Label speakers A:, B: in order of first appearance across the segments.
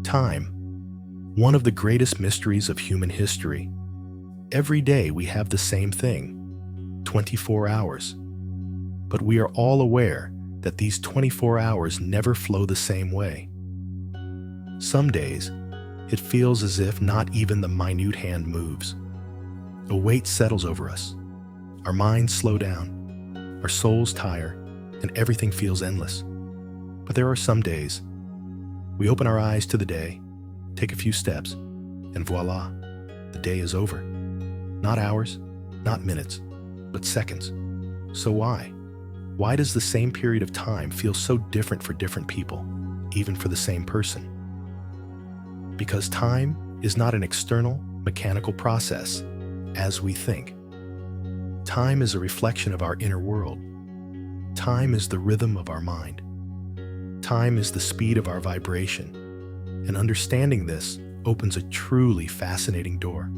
A: Time, one of the greatest mysteries of human history. Every day we have the same thing, 24 hours. But we are all aware that these 24 hours never flow the same way. Some days, it feels as if not even the minute hand moves. A weight settles over us. Our minds slow down, our souls tire, and everything feels endless. But there are some days, we open our eyes to the day, take a few steps, and voila, the day is over. Not hours, not minutes, but seconds. So why? Why does the same period of time feel so different for different people, even for the same person? Because time is not an external, mechanical process, as we think. Time is a reflection of our inner world. Time is the rhythm of our mind. Time is the speed of our vibration. And understanding this opens a truly fascinating door.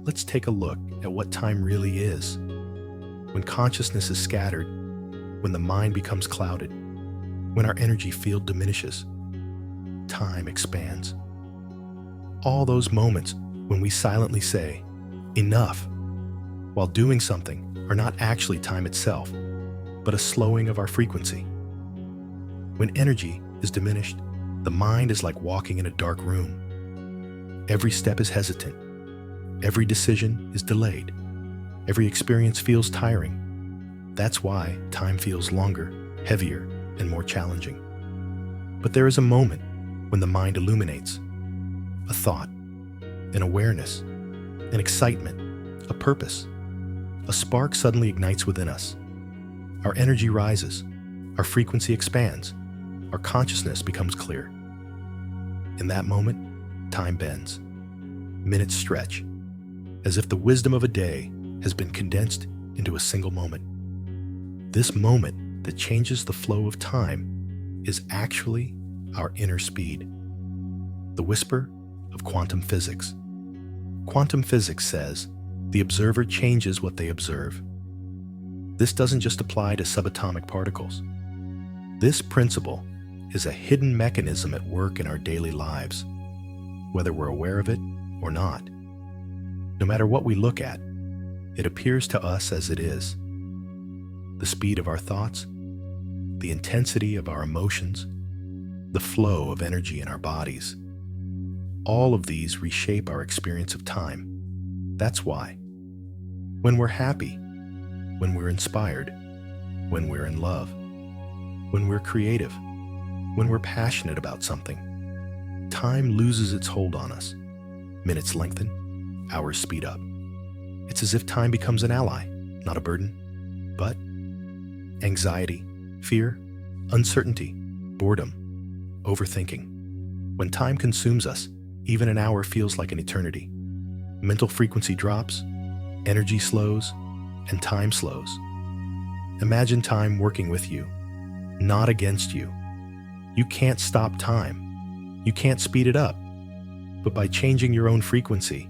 A: Let's take a look at what time really is. When consciousness is scattered, when the mind becomes clouded, when our energy field diminishes, time expands. All those moments when we silently say, "Enough," while doing something are not actually time itself, but a slowing of our frequency. When energy is diminished, the mind is like walking in a dark room. Every step is hesitant. Every decision is delayed. Every experience feels tiring. That's why time feels longer, heavier, and more challenging. But there is a moment when the mind illuminates. A thought, an awareness, an excitement, a purpose. A spark suddenly ignites within us. Our energy rises, our frequency expands, our consciousness becomes clear. In that moment, time bends. Minutes stretch, as if the wisdom of a day has been condensed into a single moment. This moment that changes the flow of time is actually our inner speed. The whisper of quantum physics. Quantum physics says the observer changes what they observe. This doesn't just apply to subatomic particles. This principle is a hidden mechanism at work in our daily lives, whether we're aware of it or not. No matter what we look at, it appears to us as it is. The speed of our thoughts, the intensity of our emotions, the flow of energy in our bodies. All of these reshape our experience of time. That's why, when we're happy, when we're inspired, when we're in love, when we're creative, when we're passionate about something, time loses its hold on us. Minutes lengthen, hours speed up. It's as if time becomes an ally, not a burden. But anxiety, fear, uncertainty, boredom, overthinking. When time consumes us, even an hour feels like an eternity. Mental frequency drops, energy slows, and time slows. Imagine time working with you, not against you. You can't stop time. You can't speed it up. But by changing your own frequency,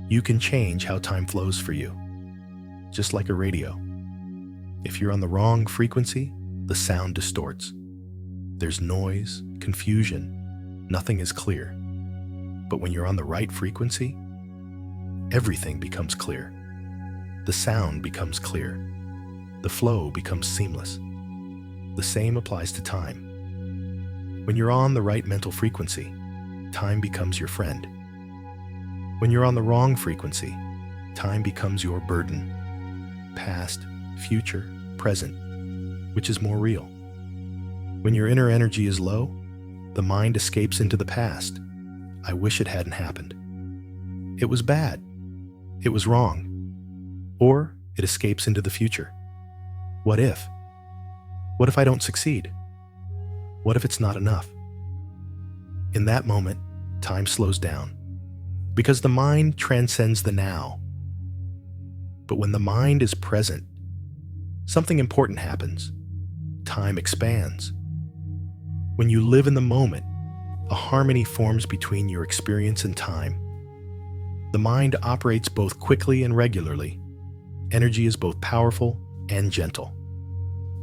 A: you can change how time flows for you. Just like a radio. If you're on the wrong frequency, the sound distorts. There's noise, confusion, nothing is clear. But when you're on the right frequency, everything becomes clear. The sound becomes clear. The flow becomes seamless. The same applies to time. When you're on the right mental frequency, time becomes your friend. When you're on the wrong frequency, time becomes your burden. Past, future, present, which is more real. When your inner energy is low, the mind escapes into the past. I wish it hadn't happened. It was bad. It was wrong. Or it escapes into the future. What if? What if I don't succeed? What if it's not enough? In that moment, time slows down, because the mind transcends the now. But when the mind is present, something important happens. Time expands. When you live in the moment, a harmony forms between your experience and time. The mind operates both quickly and regularly. Energy is both powerful and gentle.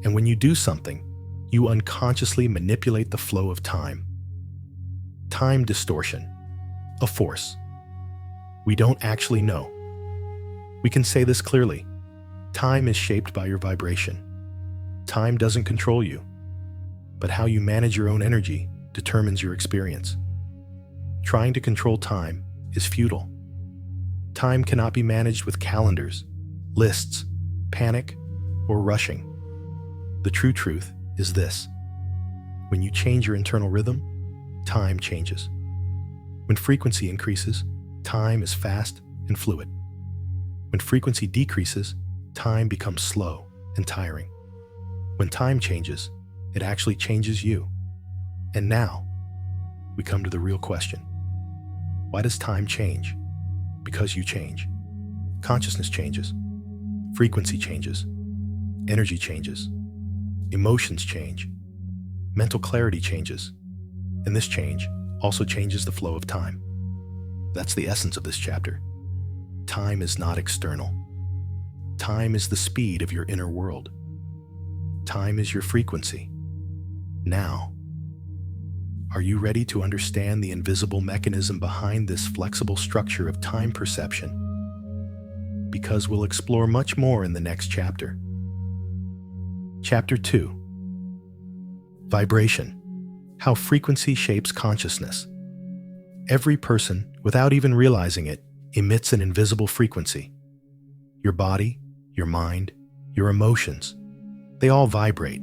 A: And when you do something, you unconsciously manipulate the flow of time. Time distortion, a force. We don't actually know. We can say this clearly. Time is shaped by your vibration. Time doesn't control you, but how you manage your own energy determines your experience. Trying to control time is futile. Time cannot be managed with calendars, lists, panic, or rushing. The true truth is this: when you change your internal rhythm, time changes. When frequency increases, time is fast and fluid. When frequency decreases, time becomes slow and tiring. When time changes, it actually changes you. And now, we come to the real question. Why does time change? Because you change. Consciousness changes. Frequency changes. Energy changes. Emotions change. Mental clarity changes. And this change also changes the flow of time. That's the essence of this chapter. Time is not external. Time is the speed of your inner world. Time is your frequency. Now, are you ready to understand the invisible mechanism behind this flexible structure of time perception? Because we'll explore much more in the next chapter. Chapter 2. Vibration: How Frequency Shapes Consciousness. Every person, without even realizing it, emits an invisible frequency. Your body, your mind, your emotions, they all vibrate.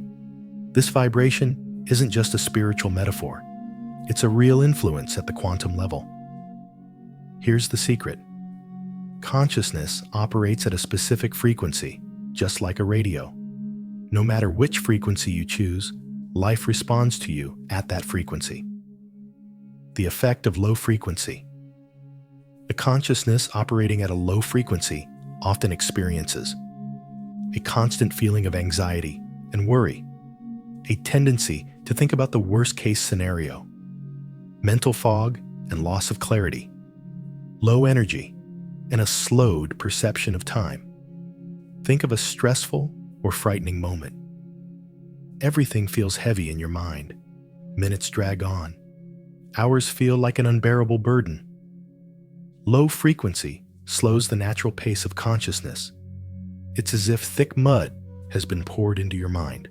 A: This vibration isn't just a spiritual metaphor. It's a real influence at the quantum level. Here's the secret. Consciousness operates at a specific frequency, just like a radio. No matter which frequency you choose, life responds to you at that frequency. The effect of low frequency. A consciousness operating at a low frequency often experiences a constant feeling of anxiety and worry, a tendency to think about the worst-case scenario, mental fog and loss of clarity, low energy, and a slowed perception of time. Think of a stressful or frightening moment. Everything feels heavy in your mind. Minutes drag on. Hours feel like an unbearable burden. Low frequency slows the natural pace of consciousness. It's as if thick mud has been poured into your mind.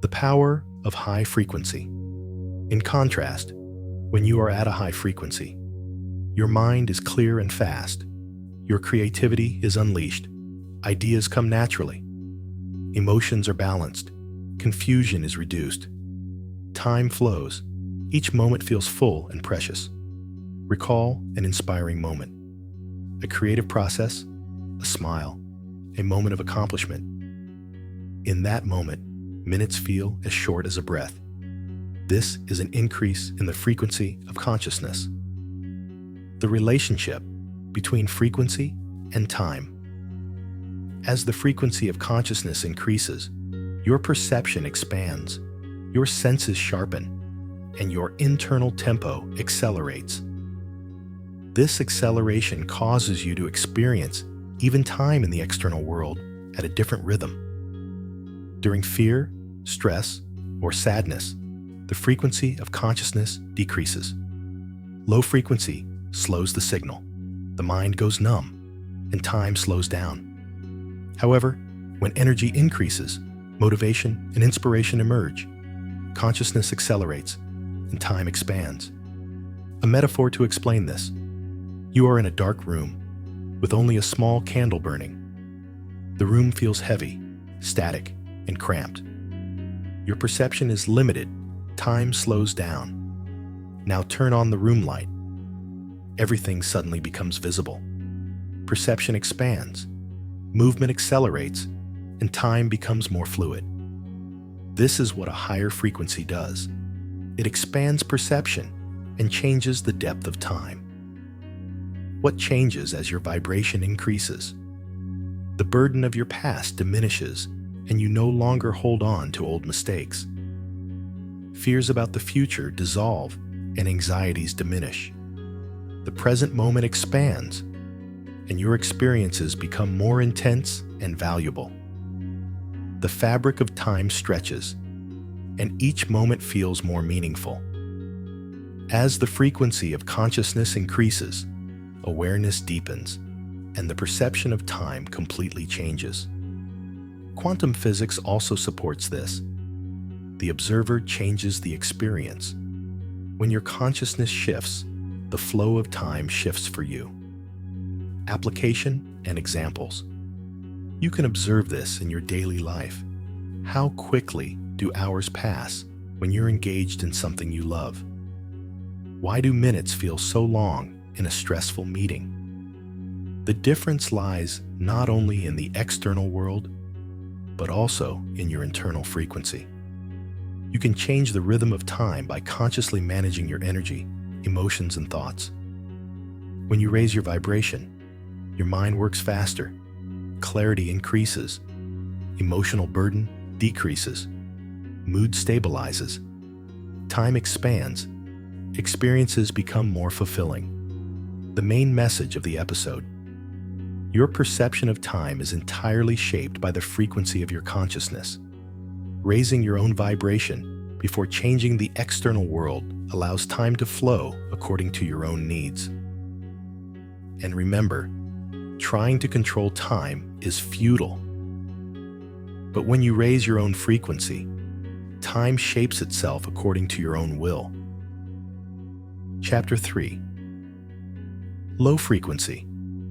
A: The power of high frequency. In contrast, when you are at a high frequency, your mind is clear and fast. Your creativity is unleashed. Ideas come naturally. Emotions are balanced. Confusion is reduced. Time flows. Each moment feels full and precious. Recall an inspiring moment. A creative process, a smile, a moment of accomplishment. In that moment, minutes feel as short as a breath. This is an increase in the frequency of consciousness. The relationship between frequency and time. As the frequency of consciousness increases, your perception expands, your senses sharpen, and your internal tempo accelerates. This acceleration causes you to experience even time in the external world at a different rhythm. During fear, stress, or sadness, the frequency of consciousness decreases. Low frequency slows the signal. The mind goes numb, and time slows down. However, when energy increases, motivation and inspiration emerge. Consciousness accelerates, and time expands. A metaphor to explain this. You are in a dark room, with only a small candle burning. The room feels heavy, static, and cramped. Your perception is limited. Time slows down. Now turn on the room light. Everything suddenly becomes visible. Perception expands. Movement accelerates, and time becomes more fluid. This is what a higher frequency does. It expands perception and changes the depth of time. What changes as your vibration increases? The burden of your past diminishes, and you no longer hold on to old mistakes. Fears about the future dissolve, and anxieties diminish. The present moment expands, and your experiences become more intense and valuable. The fabric of time stretches, and each moment feels more meaningful. As the frequency of consciousness increases, awareness deepens, and the perception of time completely changes. Quantum physics also supports this. The observer changes the experience. When your consciousness shifts, the flow of time shifts for you. Application and examples. You can observe this in your daily life. How quickly do hours pass when you're engaged in something you love? Why do minutes feel so long in a stressful meeting? The difference lies not only in the external world, but also in your internal frequency. You can change the rhythm of time by consciously managing your energy, emotions, and thoughts. When you raise your vibration, your mind works faster, clarity increases, emotional burden decreases, mood stabilizes, time expands, experiences become more fulfilling. The main message of the episode: your perception of time is entirely shaped by the frequency of your consciousness. Raising your own vibration before changing the external world allows time to flow according to your own needs. And remember, trying to control time is futile. But when you raise your own frequency, time shapes itself according to your own will. Chapter 3. Low frequency,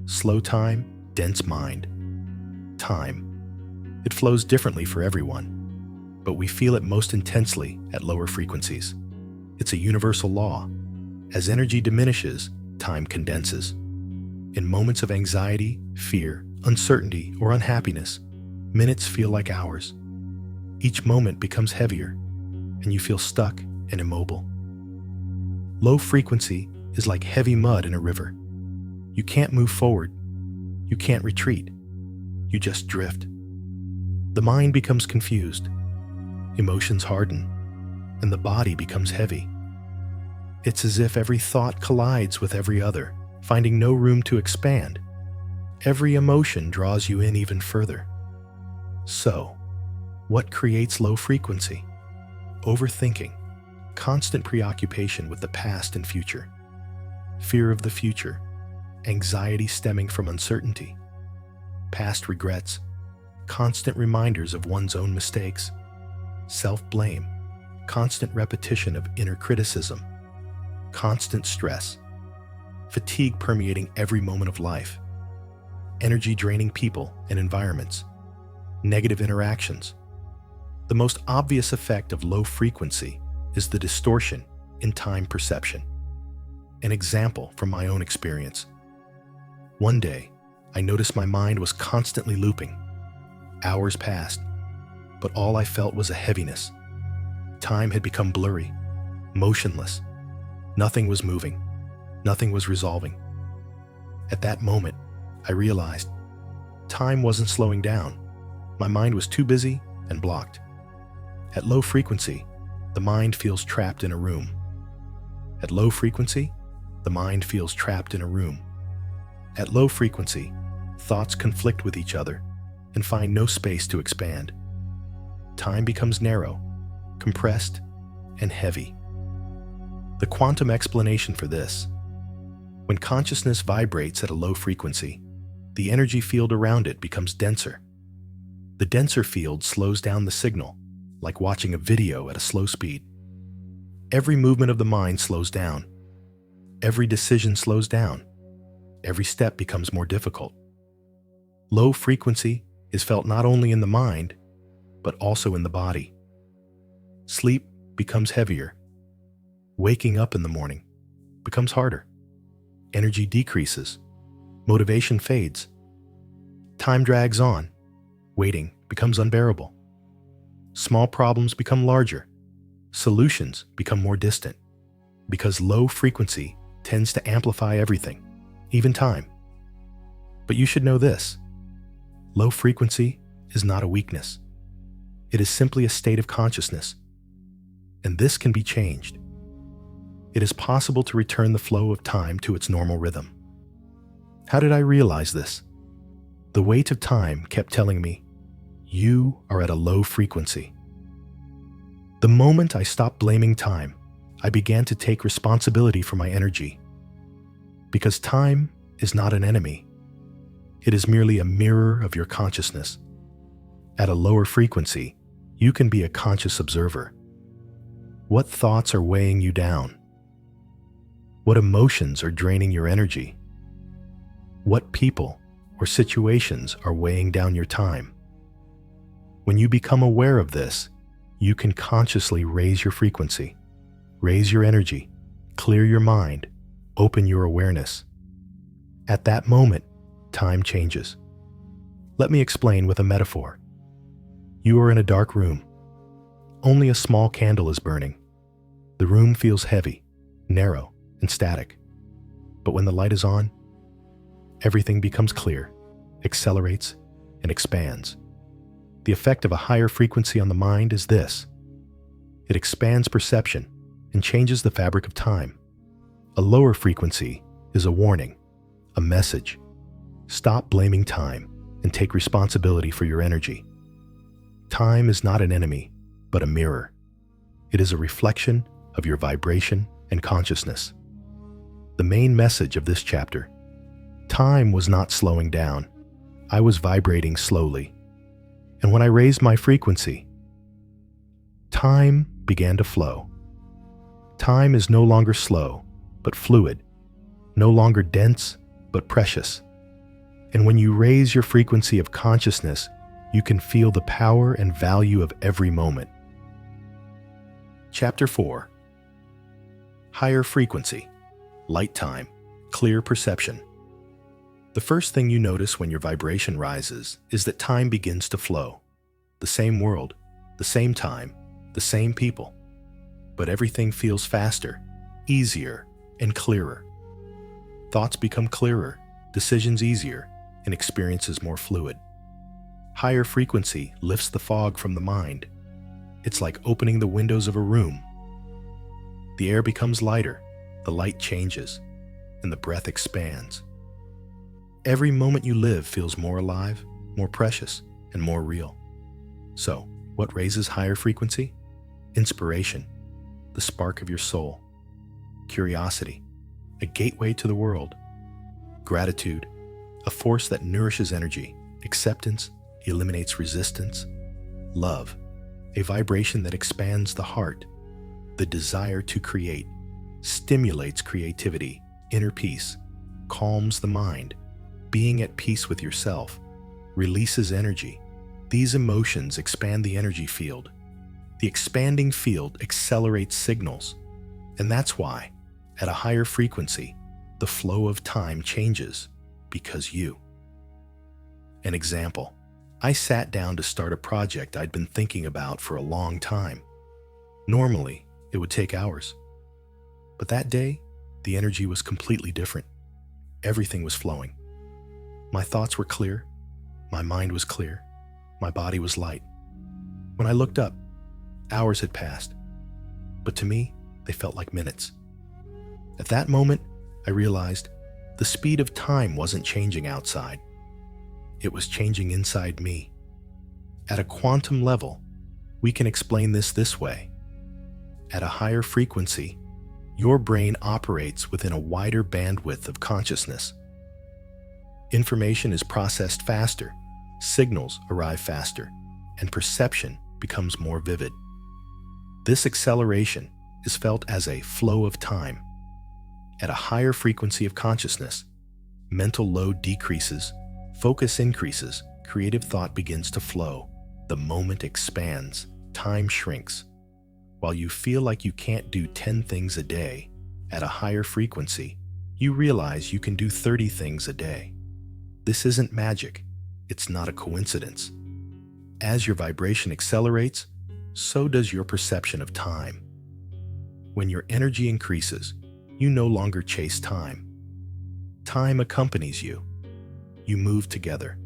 A: slow time, dense mind. Time. It flows differently for everyone, but we feel it most intensely at lower frequencies. It's a universal law. As energy diminishes, time condenses. In moments of anxiety, fear, uncertainty, or unhappiness, minutes feel like hours. Each moment becomes heavier, and you feel stuck and immobile. Low frequency is like heavy mud in a river. You can't move forward. You can't retreat. You just drift. The mind becomes confused. Emotions harden, and the body becomes heavy. It's as if every thought collides with every other, finding no room to expand. Every emotion draws you in even further. So, what creates low frequency? Overthinking, constant preoccupation with the past and future, fear of the future, anxiety stemming from uncertainty, past regrets, constant reminders of one's own mistakes, self-blame, constant repetition of inner criticism, constant stress, fatigue permeating every moment of life, energy-draining people and environments, negative interactions. The most obvious effect of low frequency is the distortion in time perception. An example from my own experience. One day, I noticed my mind was constantly looping. Hours passed, but all I felt was a heaviness. Time had become blurry, motionless. Nothing was moving. Nothing was resolving. At that moment, I realized time wasn't slowing down. My mind was too busy and blocked. At low frequency, the mind feels trapped in a room. At low frequency, the mind feels trapped in a room. At low frequency, thoughts conflict with each other and find no space to expand. Time becomes narrow, compressed, and heavy. The quantum explanation for this: when consciousness vibrates at a low frequency, the energy field around it becomes denser. The denser field slows down the signal, like watching a video at a slow speed. Every movement of the mind slows down. Every decision slows down. Every step becomes more difficult. Low frequency is felt not only in the mind, but also in the body. Sleep becomes heavier. Waking up in the morning becomes harder. Energy decreases. Motivation fades. Time drags on. Waiting becomes unbearable. Small problems become larger. Solutions become more distant, because low frequency tends to amplify everything, even time. But you should know this: low frequency is not a weakness. It is simply a state of consciousness, and this can be changed. It is possible to return the flow of time to its normal rhythm. How did I realize this? The weight of time kept telling me, you are at a low frequency. The moment I stopped blaming time, I began to take responsibility for my energy. Because time is not an enemy. It is merely a mirror of your consciousness. At a lower frequency, you can be a conscious observer. What thoughts are weighing you down? What emotions are draining your energy? What people or situations are weighing down your time? When you become aware of this, you can consciously raise your frequency, raise your energy, clear your mind, open your awareness. At that moment, time changes. Let me explain with a metaphor. You are in a dark room. Only a small candle is burning. The room feels heavy, narrow, and static. But when the light is on, everything becomes clear, accelerates, and expands. The effect of a higher frequency on the mind is this. It expands perception and changes the fabric of time. A lower frequency is a warning, a message. Stop blaming time and take responsibility for your energy. Time is not an enemy, but a mirror. It is a reflection of your vibration and consciousness. The main message of this chapter: time was not slowing down. I was vibrating slowly. And when I raised my frequency, time began to flow. Time is no longer slow, but fluid, no longer dense, but precious. And when you raise your frequency of consciousness, you can feel the power and value of every moment. Chapter 4. Higher frequency, light time, clear perception. The first thing you notice when your vibration rises is that time begins to flow. The same world, the same time, the same people. But everything feels faster, easier, and clearer. Thoughts become clearer, decisions easier, and experiences more fluid. Higher frequency lifts the fog from the mind. It's like opening the windows of a room. The air becomes lighter, the light changes, and the breath expands. Every moment you live feels more alive, more precious, and more real. So, what raises higher frequency? Inspiration, the spark of your soul. Curiosity, a gateway to the world. Gratitude, a force that nourishes energy. Acceptance eliminates resistance. Love, a vibration that expands the heart. The desire to create stimulates creativity. Inner peace calms the mind. Being at peace with yourself releases energy. These emotions expand the energy field. The expanding field accelerates signals. And that's why, at a higher frequency, the flow of time changes because you. An example. I sat down to start a project I'd been thinking about for a long time. Normally, it would take hours. But that day, the energy was completely different. Everything was flowing. My thoughts were clear, my mind was clear, my body was light. When I looked up, hours had passed, but to me, they felt like minutes. At that moment, I realized the speed of time wasn't changing outside. It was changing inside me. At a quantum level, we can explain this way. At a higher frequency, your brain operates within a wider bandwidth of consciousness. Information is processed faster, signals arrive faster, and perception becomes more vivid. This acceleration is felt as a flow of time. At a higher frequency of consciousness, mental load decreases, focus increases, creative thought begins to flow. The moment expands, time shrinks. While you feel like you can't do 10 things a day, at a higher frequency, you realize you can do 30 things a day. This isn't magic. It's not a coincidence. As your vibration accelerates, so does your perception of time. When your energy increases, you no longer chase time. Time accompanies you. You move together.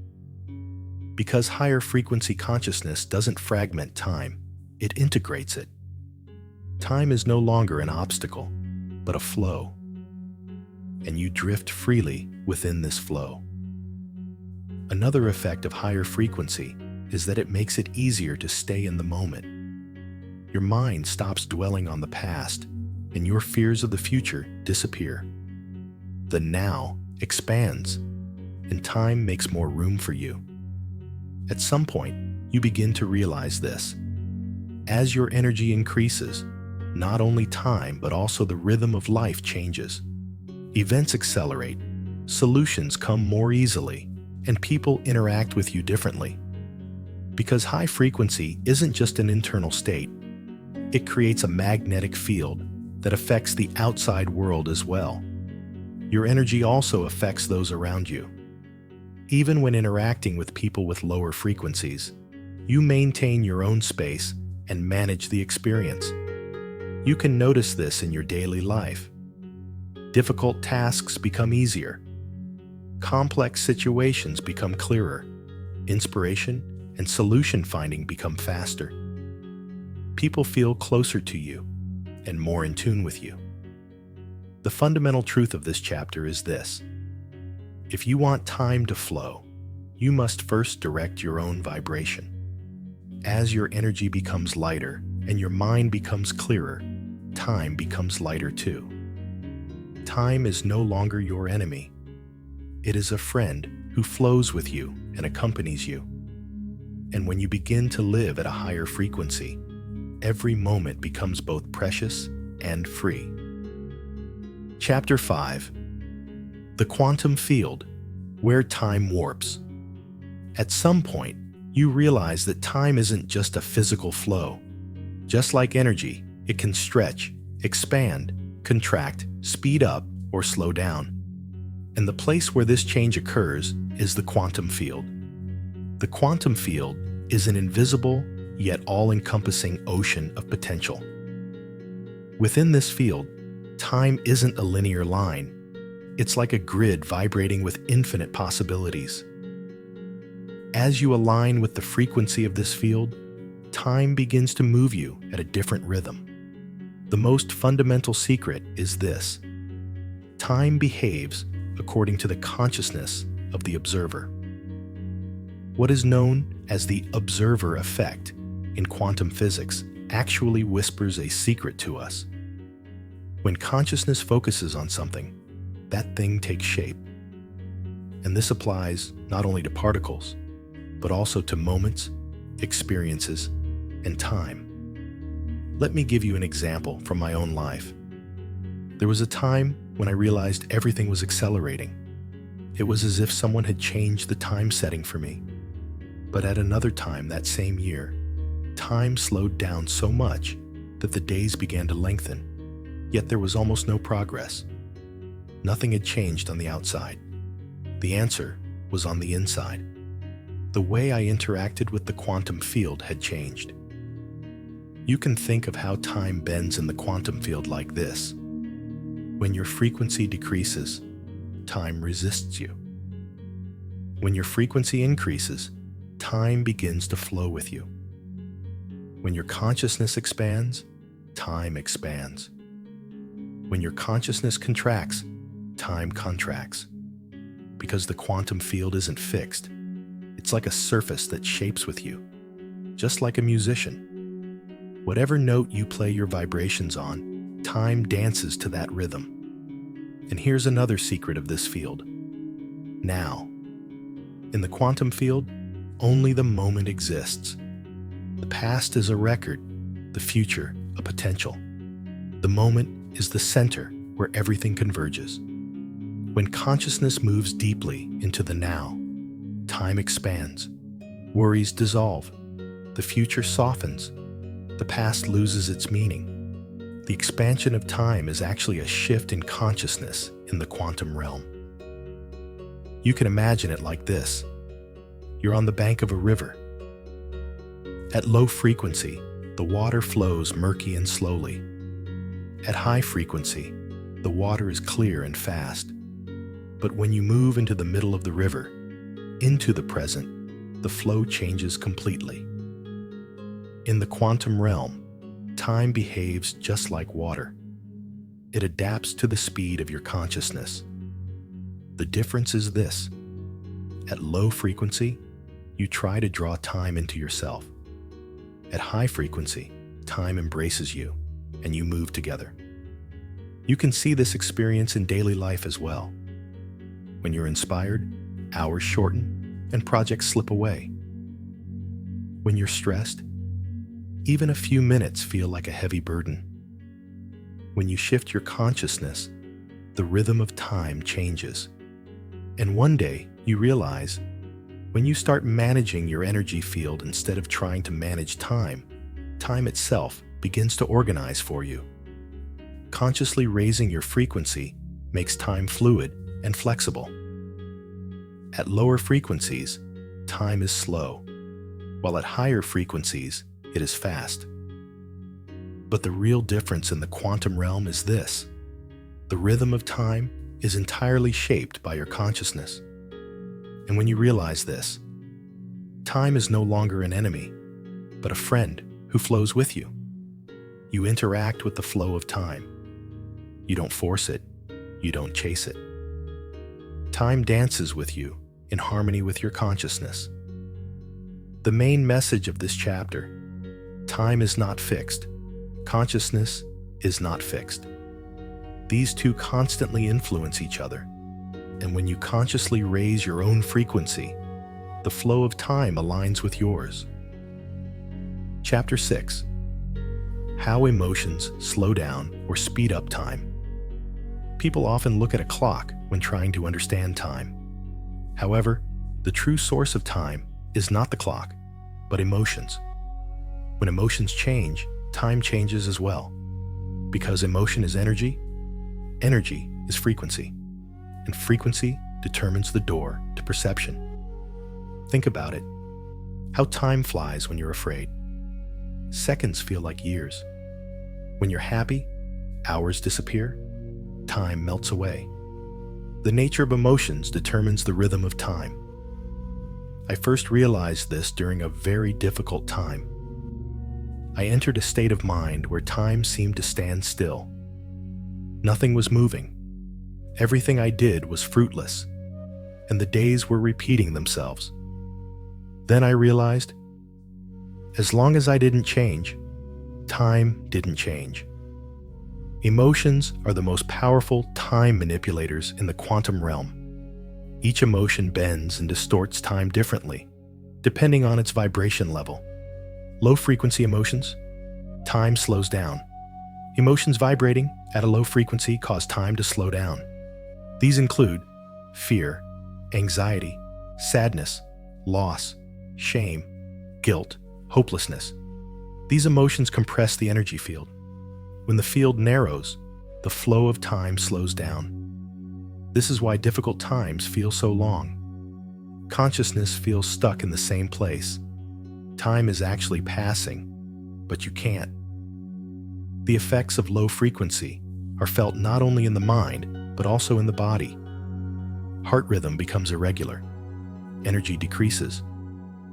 A: Because higher frequency consciousness doesn't fragment time, it integrates it. Time is no longer an obstacle, but a flow. And you drift freely within this flow. Another effect of higher frequency is that it makes it easier to stay in the moment. Your mind stops dwelling on the past and your fears of the future disappear. The now expands, and time makes more room for you. At some point, you begin to realize this. As your energy increases, not only time but also the rhythm of life changes. Events accelerate, solutions come more easily, and people interact with you differently. Because high frequency isn't just an internal state, it creates a magnetic field that affects the outside world as well. Your energy also affects those around you. Even when interacting with people with lower frequencies, you maintain your own space and manage the experience. You can notice this in your daily life. Difficult tasks become easier. Complex situations become clearer. Inspiration and solution finding become faster. People feel closer to you and more in tune with you. The fundamental truth of this chapter is this. If you want time to flow, you must first direct your own vibration. As your energy becomes lighter and your mind becomes clearer, time becomes lighter too. Time is no longer your enemy. It is a friend who flows with you and accompanies you. And when you begin to live at a higher frequency, every moment becomes both precious and free. Chapter 5. The Quantum Field, where time warps. At some point, you realize that time isn't just a physical flow. Just like energy, it can stretch, expand, contract, speed up, or slow down. And the place where this change occurs is the quantum field. The quantum field is an invisible, yet all-encompassing ocean of potential. Within this field, time isn't a linear line. It's like a grid vibrating with infinite possibilities. As you align with the frequency of this field, time begins to move you at a different rhythm. The most fundamental secret is this. Time behaves according to the consciousness of the observer. What is known as the observer effect in quantum physics actually whispers a secret to us. When consciousness focuses on something, that thing takes shape. And this applies not only to particles, but also to moments, experiences, and time. Let me give you an example from my own life. There was a time when I realized everything was accelerating. It was as if someone had changed the time setting for me. But at another time that same year, time slowed down so much that the days began to lengthen, yet there was almost no progress. Nothing had changed on the outside. The answer was on the inside. The way I interacted with the quantum field had changed. You can think of how time bends in the quantum field like this. When your frequency decreases, time resists you. When your frequency increases, time begins to flow with you. When your consciousness expands, time expands. When your consciousness contracts, time contracts. Because the quantum field isn't fixed. It's like a surface that shapes with you, just like a musician. Whatever note you play your vibrations on, time dances to that rhythm. And here's another secret of this field. Now. In the quantum field, only the moment exists. The past is a record, the future a potential. The moment is the center where everything converges. When consciousness moves deeply into the now, time expands, worries dissolve, the future softens, the past loses its meaning. The expansion of time is actually a shift in consciousness in the quantum realm. You can imagine it like this. You're on the bank of a river. At low frequency, the water flows murky and slowly. At high frequency, the water is clear and fast. But when you move into the middle of the river, into the present, the flow changes completely. In the quantum realm, time behaves just like water. It adapts to the speed of your consciousness. The difference is this. At low frequency, you try to draw time into yourself. At high frequency, time embraces you, and you move together. You can see this experience in daily life as well. When you're inspired, hours shorten and projects slip away. When you're stressed, even a few minutes feel like a heavy burden. When you shift your consciousness, the rhythm of time changes. And one day, you realize, when you start managing your energy field instead of trying to manage time, time itself begins to organize for you. Consciously raising your frequency makes time fluid and flexible. At lower frequencies, time is slow, while at higher frequencies, it is fast. But the real difference in the quantum realm is this: the rhythm of time is entirely shaped by your consciousness. And when you realize this, time is no longer an enemy, but a friend who flows with you. You interact with the flow of time. You don't force it. You don't chase it. Time dances with you in harmony with your consciousness. The main message of this chapter: time is not fixed. Consciousness is not fixed. These two constantly influence each other. And when you consciously raise your own frequency, the flow of time aligns with yours. Chapter 6. How emotions slow down or speed up time. People often look at a clock when trying to understand time. However, the true source of time is not the clock, but emotions. When emotions change, time changes as well. Because emotion is energy, energy is frequency, and frequency determines the door to perception. Think about it. How time flies when you're afraid. Seconds feel like years. When you're happy, hours disappear, time melts away. The nature of emotions determines the rhythm of time. I first realized this during a very difficult time. I entered a state of mind where time seemed to stand still. Nothing was moving. Everything I did was fruitless, and the days were repeating themselves. Then I realized, as long as I didn't change, time didn't change. Emotions are the most powerful time manipulators in the quantum realm. Each emotion bends and distorts time differently, depending on its vibration level. Low-frequency emotions, time slows down. Emotions vibrating at a low frequency cause time to slow down. These include fear, anxiety, sadness, loss, shame, guilt, hopelessness. These emotions compress the energy field. When the field narrows, the flow of time slows down. This is why difficult times feel so long. Consciousness feels stuck in the same place. Time is actually passing, but you can't. The effects of low frequency are felt not only in the mind, but also in the body. Heart rhythm becomes irregular. Energy decreases.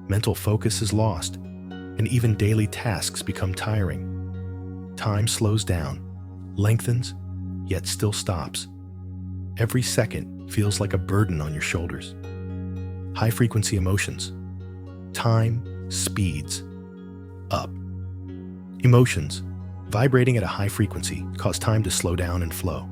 A: Mental focus is lost, and even daily tasks become tiring. Time slows down, lengthens, yet still stops. Every second feels like a burden on your shoulders. High-frequency emotions. Time speeds up. Emotions, vibrating at a high frequency, cause time to slow down and flow.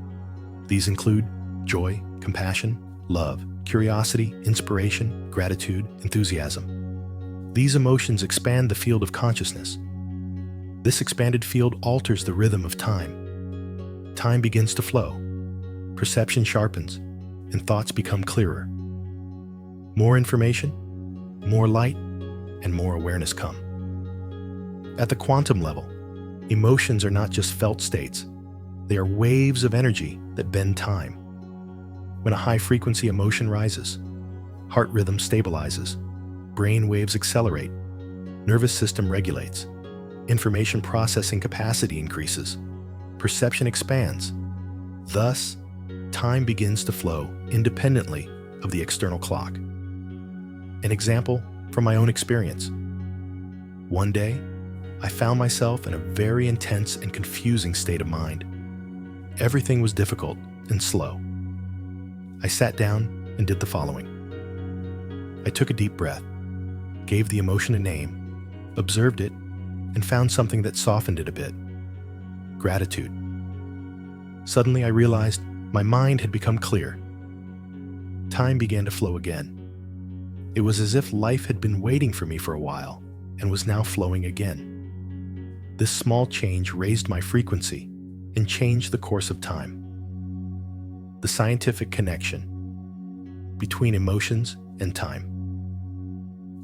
A: These include joy, compassion, love, curiosity, inspiration, gratitude, enthusiasm. These emotions expand the field of consciousness. This expanded field alters the rhythm of time. Time begins to flow. Perception sharpens, and thoughts become clearer. More information, more light, and more awareness come. At the quantum level, emotions are not just felt states. They are waves of energy that bend time. When a high-frequency emotion rises, heart rhythm stabilizes, brain waves accelerate, nervous system regulates, information processing capacity increases, perception expands. Thus, time begins to flow independently of the external clock. An example from my own experience. One day, I found myself in a very intense and confusing state of mind. Everything was difficult and slow. I sat down and did the following. I took a deep breath, gave the emotion a name, observed it, and found something that softened it a bit. Gratitude. Suddenly I realized my mind had become clear. Time began to flow again. It was as if life had been waiting for me for a while and was now flowing again. This small change raised my frequency and changed the course of time. The scientific connection between emotions and time.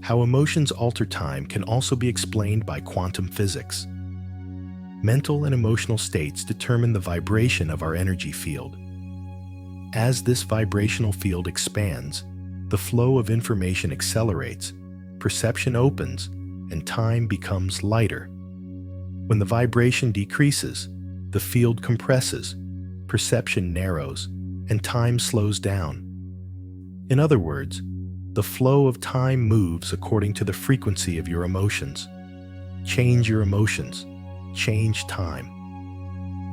A: How emotions alter time can also be explained by quantum physics. Mental and emotional states determine the vibration of our energy field. As this vibrational field expands, the flow of information accelerates, perception opens, and time becomes lighter. When the vibration decreases, the field compresses, perception narrows, and time slows down. In other words, the flow of time moves according to the frequency of your emotions. Change your emotions. Change time.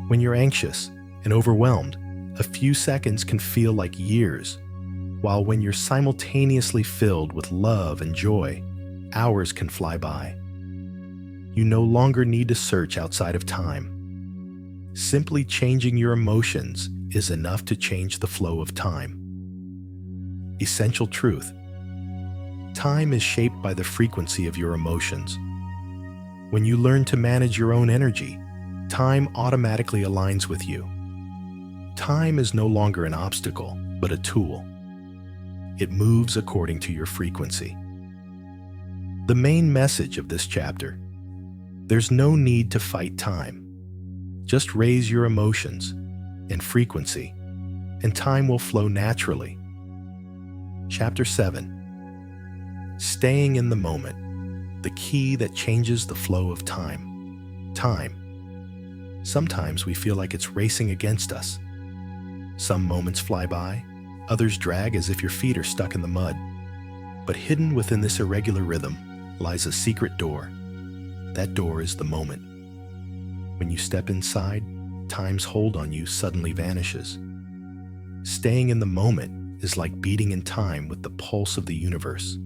A: When you're anxious and overwhelmed, a few seconds can feel like years, while when you're simultaneously filled with love and joy, hours can fly by. You no longer need to search outside of time. Simply changing your emotions is enough to change the flow of time. Essential truth. Time is shaped by the frequency of your emotions. When you learn to manage your own energy, time automatically aligns with you. Time is no longer an obstacle, but a tool. It moves according to your frequency. The main message of this chapter: there's no need to fight time. Just raise your emotions and frequency, and time will flow naturally. Chapter 7. Staying in the moment, the key that changes the flow of time. Time. Sometimes we feel like it's racing against us. Some moments fly by, others drag as if your feet are stuck in the mud. But hidden within this irregular rhythm lies a secret door. That door is the moment. When you step inside, time's hold on you suddenly vanishes. Staying in the moment is like beating in time with the pulse of the universe.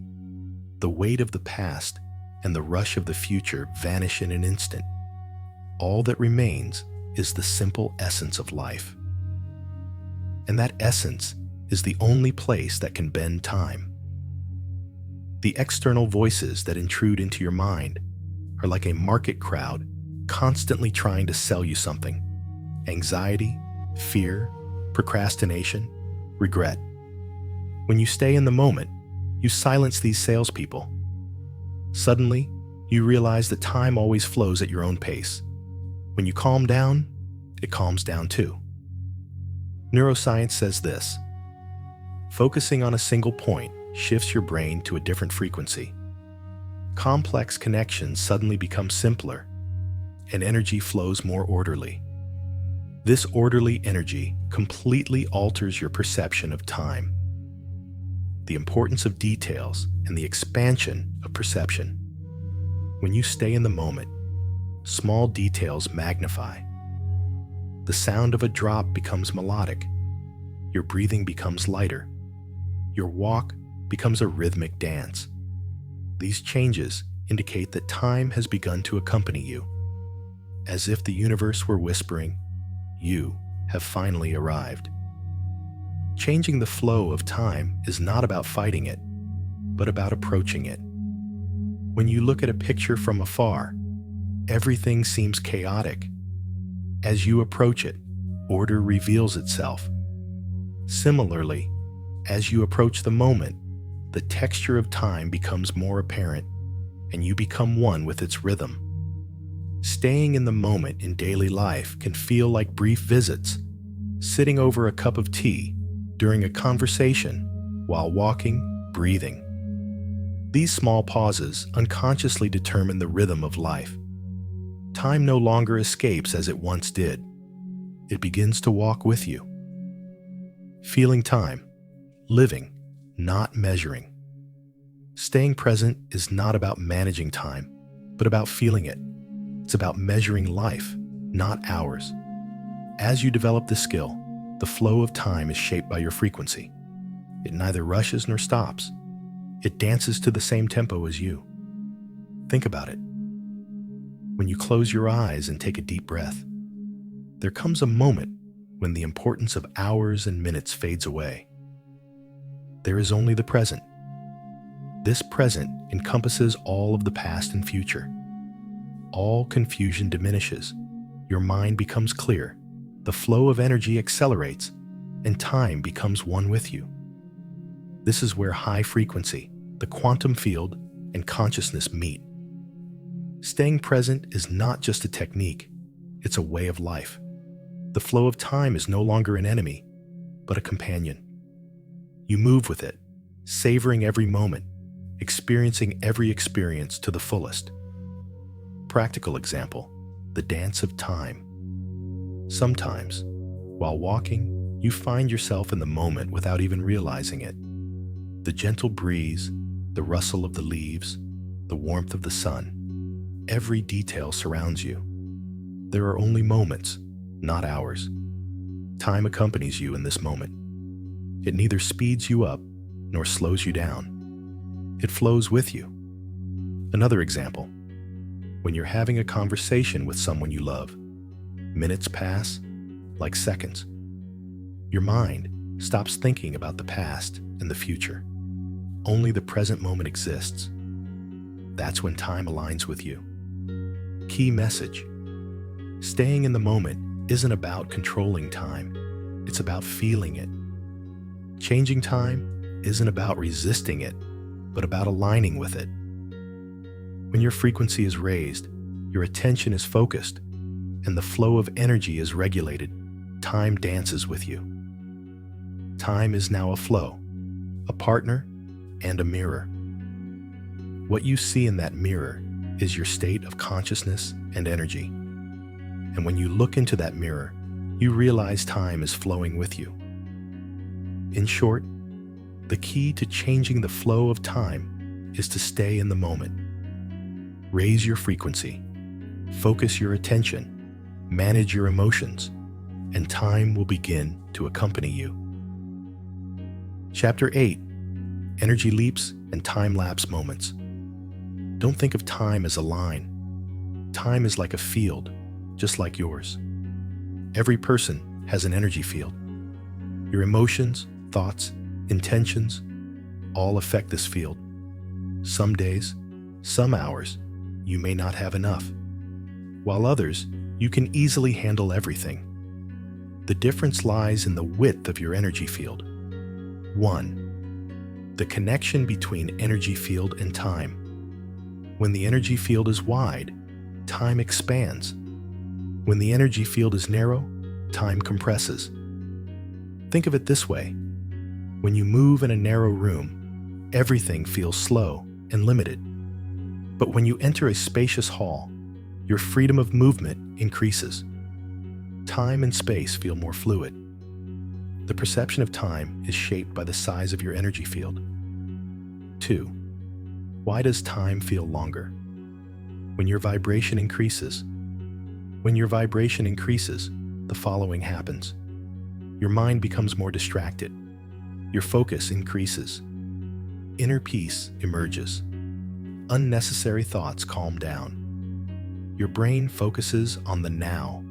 A: The weight of the past and the rush of the future vanish in an instant. All that remains is the simple essence of life. And that essence is the only place that can bend time. The external voices that intrude into your mind are like a market crowd constantly trying to sell you something. Anxiety, fear, procrastination, regret. When you stay in the moment, you silence these salespeople. Suddenly, you realize that time always flows at your own pace. When you calm down, it calms down too. Neuroscience says this: focusing on a single point shifts your brain to a different frequency. Complex connections suddenly become simpler, and energy flows more orderly. This orderly energy completely alters your perception of time. The importance of details and the expansion of perception. When you stay in the moment, small details magnify. The sound of a drop becomes melodic. Your breathing becomes lighter. Your walk becomes a rhythmic dance. These changes indicate that time has begun to accompany you. As if the universe were whispering, you have finally arrived. Changing the flow of time is not about fighting it, but about approaching it. When you look at a picture from afar, everything seems chaotic. As you approach it, order reveals itself. Similarly, as you approach the moment, the texture of time becomes more apparent, and you become one with its rhythm. Staying in the moment in daily life can feel like brief visits, sitting over a cup of tea, during a conversation, while walking, breathing. These small pauses unconsciously determine the rhythm of life. Time no longer escapes as it once did. It begins to walk with you. Feeling time, living, not measuring. Staying present is not about managing time, but about feeling it. It's about measuring life, not hours. As you develop this skill, the flow of time is shaped by your frequency. It neither rushes nor stops. It dances to the same tempo as you. Think about it. When you close your eyes and take a deep breath, there comes a moment when the importance of hours and minutes fades away. There is only the present. This present encompasses all of the past and future. All confusion diminishes. Your mind becomes clear. The flow of energy accelerates, and time becomes one with you. This is where high frequency, the quantum field, and consciousness meet. Staying present is not just a technique, it's a way of life. The flow of time is no longer an enemy, but a companion. You move with it, savoring every moment, experiencing every experience to the fullest. Practical example, the dance of time. Sometimes, while walking, you find yourself in the moment without even realizing it. The gentle breeze, the rustle of the leaves, the warmth of the sun, every detail surrounds you. There are only moments, not hours. Time accompanies you in this moment. It neither speeds you up nor slows you down. It flows with you. Another example, when you're having a conversation with someone you love, minutes pass like seconds. Your mind stops thinking about the past and the future. Only the present moment exists. That's when time aligns with you. Key message: staying in the moment isn't about controlling time, it's about feeling it. Changing time isn't about resisting it, but about aligning with it. When your frequency is raised, your attention is focused, and the flow of energy is regulated, time dances with you. Time is now a flow, a partner, and a mirror. What you see in that mirror is your state of consciousness and energy. And when you look into that mirror, you realize time is flowing with you. In short, the key to changing the flow of time is to stay in the moment. Raise your frequency, focus your attention, manage your emotions, and time will begin to accompany you. Chapter 8: Energy Leaps and Time-Lapse Moments. Don't think of time as a line. Time is like a field, just like yours. Every person has an energy field. Your emotions, thoughts, intentions all affect this field. Some days, some hours, you may not have enough, while others, you can easily handle everything. The difference lies in the width of your energy field. 1. The connection between energy field and time. When the energy field is wide, time expands. When the energy field is narrow, time compresses. Think of it this way. When you move in a narrow room, everything feels slow and limited. But when you enter a spacious hall, your freedom of movement increases. Time and space feel more fluid. The perception of time is shaped by the size of your energy field. 2. Why does time feel longer? When your vibration increases. When your vibration increases, the following happens. Your mind becomes more distracted. Your focus increases. Inner peace emerges. Unnecessary thoughts calm down. Your brain focuses on the now.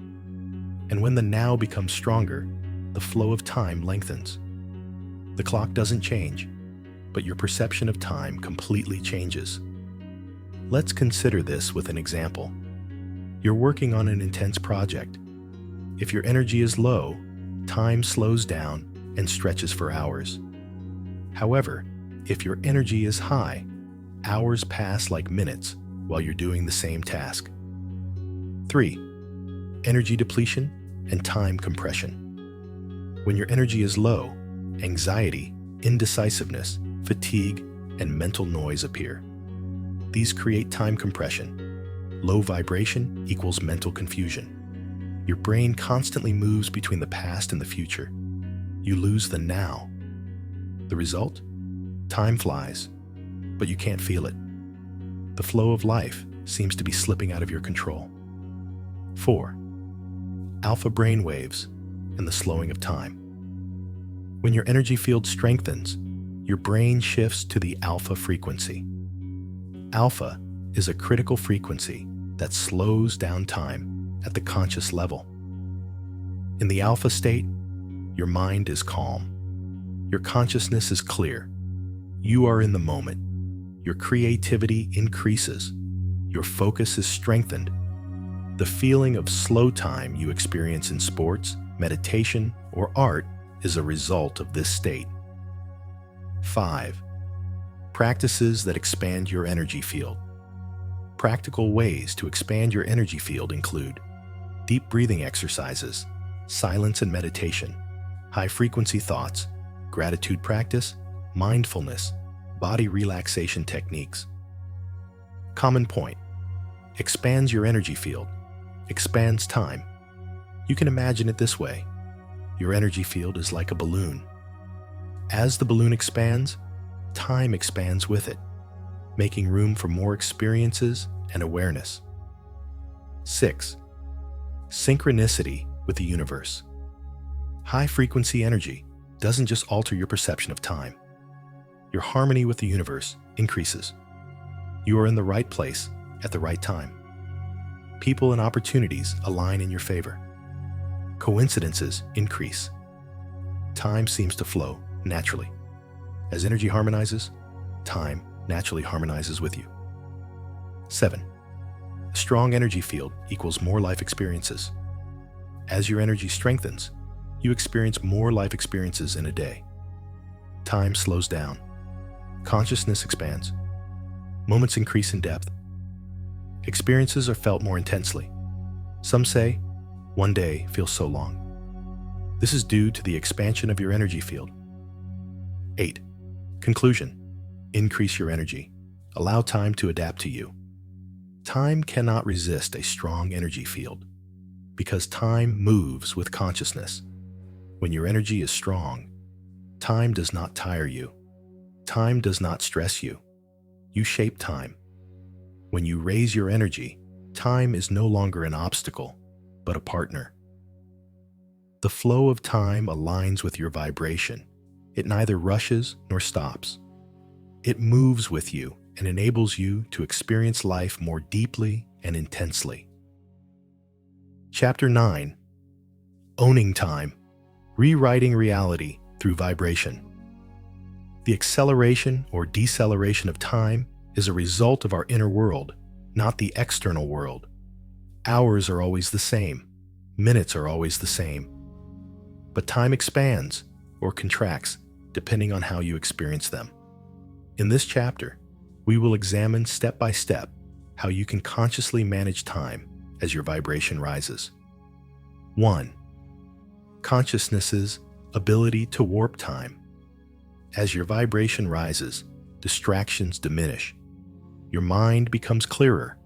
A: And when the now becomes stronger, the flow of time lengthens. The clock doesn't change, but your perception of time completely changes. Let's consider this with an example. You're working on an intense project. If your energy is low, time slows down and stretches for hours. However, if your energy is high, hours pass like minutes while you're doing the same task. 3. Energy depletion and time compression. When your energy is low, anxiety, indecisiveness, fatigue, and mental noise appear. These create time compression. Low vibration equals mental confusion. Your brain constantly moves between the past and the future. You lose the now. The result? Time flies, but you can't feel it. The flow of life seems to be slipping out of your control. 4. Alpha brain waves and the slowing of time. When your energy field strengthens, your brain shifts to the alpha frequency. Alpha is a critical frequency that slows down time at the conscious level. In the alpha state, your mind is calm. Your consciousness is clear. You are in the moment. Your creativity increases. Your focus is strengthened. The feeling of slow time you experience in sports, meditation, or art is a result of this state. 5. Practices that expand your energy field. Practical ways to expand your energy field include deep breathing exercises, silence and meditation, high-frequency thoughts, gratitude practice, mindfulness, body relaxation techniques. Common point: expands your energy field, expands time. You can imagine it this way. Your energy field is like a balloon. As the balloon expands, time expands with it, making room for more experiences and awareness. 6. Synchronicity with the universe. High-frequency energy doesn't just alter your perception of time. Your harmony with the universe increases. You are in the right place at the right time. People and opportunities align in your favor. Coincidences increase. Time seems to flow naturally. As energy harmonizes, time naturally harmonizes with you. 7. A strong energy field equals more life experiences. As your energy strengthens, you experience more life experiences in a day. Time slows down. Consciousness expands. Moments increase in depth. Experiences are felt more intensely. Some say, one day feels so long. This is due to the expansion of your energy field. 8. Conclusion: increase your energy. Allow time to adapt to you. Time cannot resist a strong energy field because time moves with consciousness. When your energy is strong, time does not tire you. Time does not stress you. You shape time. When you raise your energy, time is no longer an obstacle, but a partner. The flow of time aligns with your vibration. It neither rushes nor stops. It moves with you and enables you to experience life more deeply and intensely. Chapter 9. Owning Time. Rewriting Reality Through Vibration. The acceleration or deceleration of time is a result of our inner world, not the external world. Hours are always the same. Minutes are always the same. But time expands or contracts depending on how you experience them. In this chapter, we will examine step by step how you can consciously manage time as your vibration rises. 1. Consciousness's ability to warp time. As your vibration rises, distractions diminish. Your mind becomes clearer,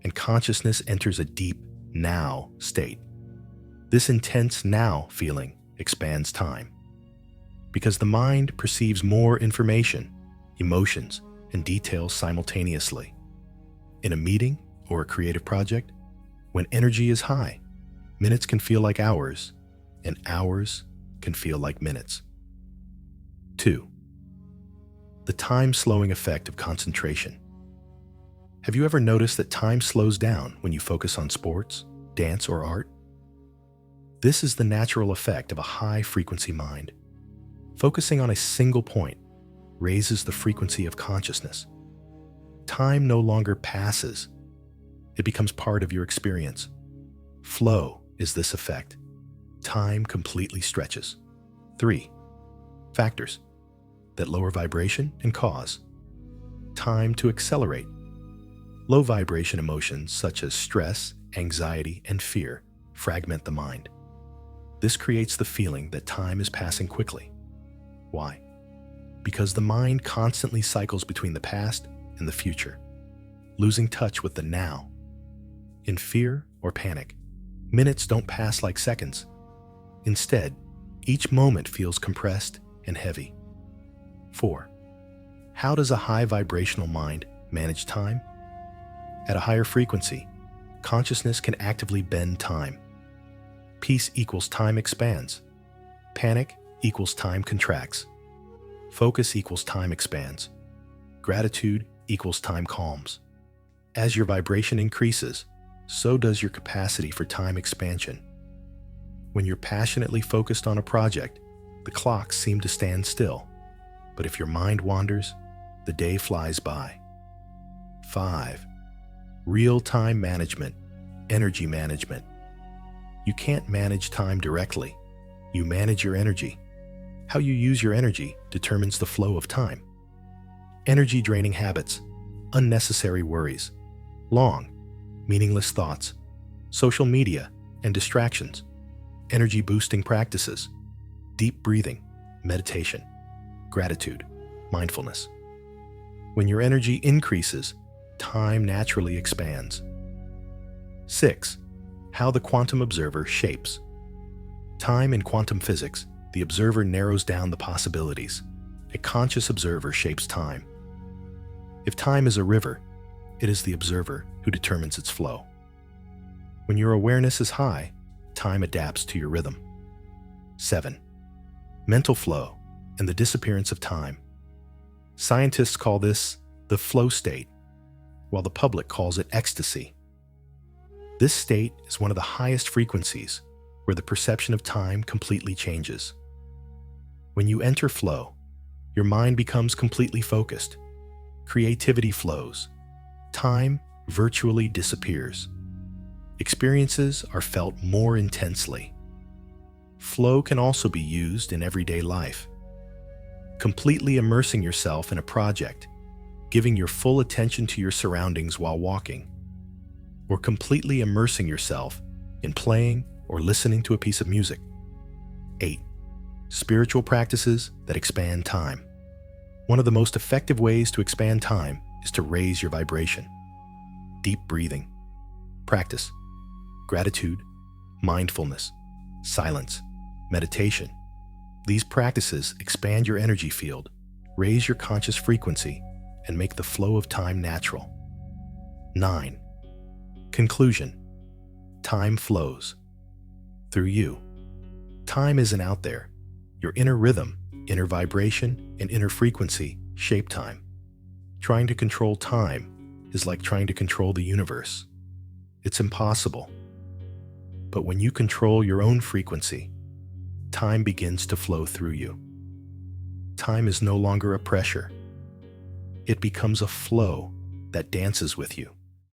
A: and consciousness enters a deep now state. This intense now feeling expands time, because the mind perceives more information, emotions, and details simultaneously. In a meeting or a creative project, when energy is high, minutes can feel like hours, and hours can feel like minutes. 2. The time-slowing effect of concentration. Have you ever noticed that time slows down when you focus on sports, dance, or art? This is the natural effect of a high-frequency mind. Focusing on a single point raises the frequency of consciousness. Time no longer passes. It becomes part of your experience. Flow is this effect. Time completely stretches. 3. Factors that lower vibration and cause time to accelerate. Low vibration emotions such as stress, anxiety, and fear fragment the mind. This creates the feeling that time is passing quickly. Why? Because the mind constantly cycles between the past and the future, losing touch with the now. In fear or panic, minutes don't pass like seconds. Instead, each moment feels compressed and heavy. 4. How does a high vibrational mind manage time? At a higher frequency, consciousness can actively bend time. Peace equals time expands. Panic equals time contracts. Focus equals time expands. Gratitude equals time calms. As your vibration increases, so does your capacity for time expansion. When you're passionately focused on a project, the clocks seem to stand still. But if your mind wanders, the day flies by. 5. Real-time management, energy management. You can't manage time directly. You manage your energy. How you use your energy determines the flow of time. Energy-draining habits, unnecessary worries, long, meaningless thoughts, social media and distractions, energy-boosting practices, deep breathing, meditation, gratitude, mindfulness. When your energy increases, time naturally expands. 6. How the quantum observer shapes. Time in quantum physics, the observer narrows down the possibilities. A conscious observer shapes time. If time is a river, it is the observer who determines its flow. When your awareness is high, time adapts to your rhythm. 7. Mental flow and the disappearance of time. Scientists call this the flow state, while the public calls it ecstasy. This state is one of the highest frequencies where the perception of time completely changes. When you enter flow, your mind becomes completely focused. Creativity flows. Time virtually disappears. Experiences are felt more intensely. Flow can also be used in everyday life. Completely immersing yourself in a project, giving your full attention to your surroundings while walking, or completely immersing yourself in playing or listening to a piece of music. 8. Spiritual practices that expand time. One of the most effective ways to expand time is to raise your vibration. Deep breathing, practice, gratitude, mindfulness, silence, meditation. These practices expand your energy field, raise your conscious frequency, and make the flow of time natural. 9. Conclusion. Time flows through you. Time isn't out there. Your inner rhythm, inner vibration, and inner frequency shape time. Trying to control time is like trying to control the universe. It's impossible. But when you control your own frequency, time begins to flow through you. Time is no longer a pressure. It becomes a flow that dances with you.